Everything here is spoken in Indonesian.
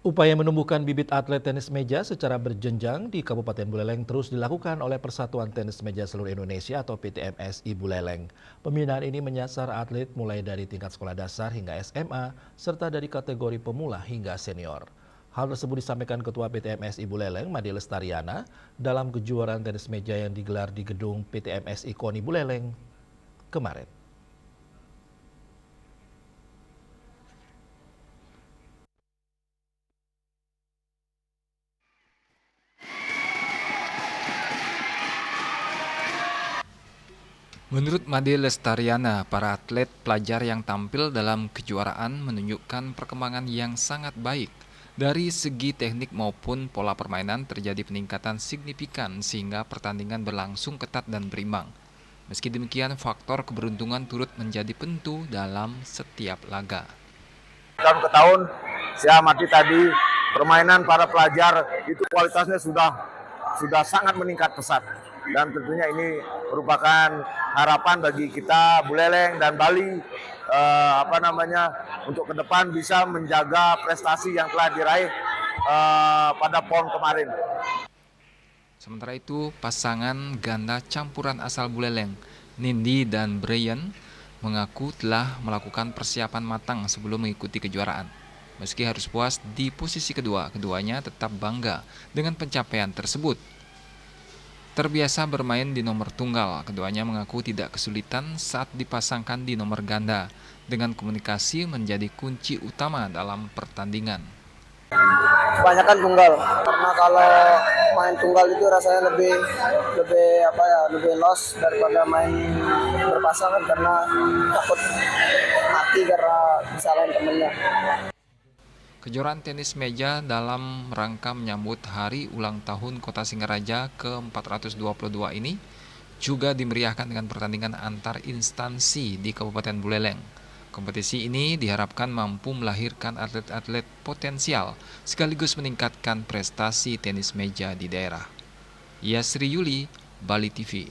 Upaya menumbuhkan bibit atlet tenis meja secara berjenjang di Kabupaten Buleleng terus dilakukan oleh Persatuan Tenis Meja Seluruh Indonesia atau PTMSI Buleleng. Pembinaan ini menyasar atlet mulai dari tingkat sekolah dasar hingga SMA, serta dari kategori pemula hingga senior. Hal tersebut disampaikan Ketua PTMSI Buleleng, Made Lestariana, dalam kejuaraan tenis meja yang digelar di gedung PTMSI KONI Buleleng kemarin. Menurut Made Lestariana, para atlet pelajar yang tampil dalam kejuaraan menunjukkan perkembangan yang sangat baik. Dari segi teknik maupun pola permainan terjadi peningkatan signifikan sehingga pertandingan berlangsung ketat dan berimbang. Meski demikian, faktor keberuntungan turut menjadi penentu dalam setiap laga. Tahun ke tahun, saya amati tadi permainan para pelajar itu kualitasnya sudah sangat meningkat pesat. Dan tentunya ini merupakan harapan bagi kita Buleleng dan Bali untuk ke depan bisa menjaga prestasi yang telah diraih pada PON kemarin. Sementara itu, pasangan ganda campuran asal Buleleng, Nindi dan Brian, mengaku telah melakukan persiapan matang sebelum mengikuti kejuaraan. Meski harus puas di posisi kedua, keduanya tetap bangga dengan pencapaian tersebut. Terbiasa bermain di nomor tunggal, keduanya mengaku tidak kesulitan saat dipasangkan di nomor ganda. Dengan komunikasi menjadi kunci utama dalam pertandingan. Kebanyakan tunggal, karena kalau main tunggal itu rasanya lebih los daripada main berpasangan, karena takut mati karena kesalahan temennya. Kejuaraan tenis meja dalam rangka menyambut hari ulang tahun Kota Singaraja ke-422 ini juga dimeriahkan dengan pertandingan antar instansi di Kabupaten Buleleng. Kompetisi ini diharapkan mampu melahirkan atlet-atlet potensial sekaligus meningkatkan prestasi tenis meja di daerah. Yasri Yuli, Bali TV.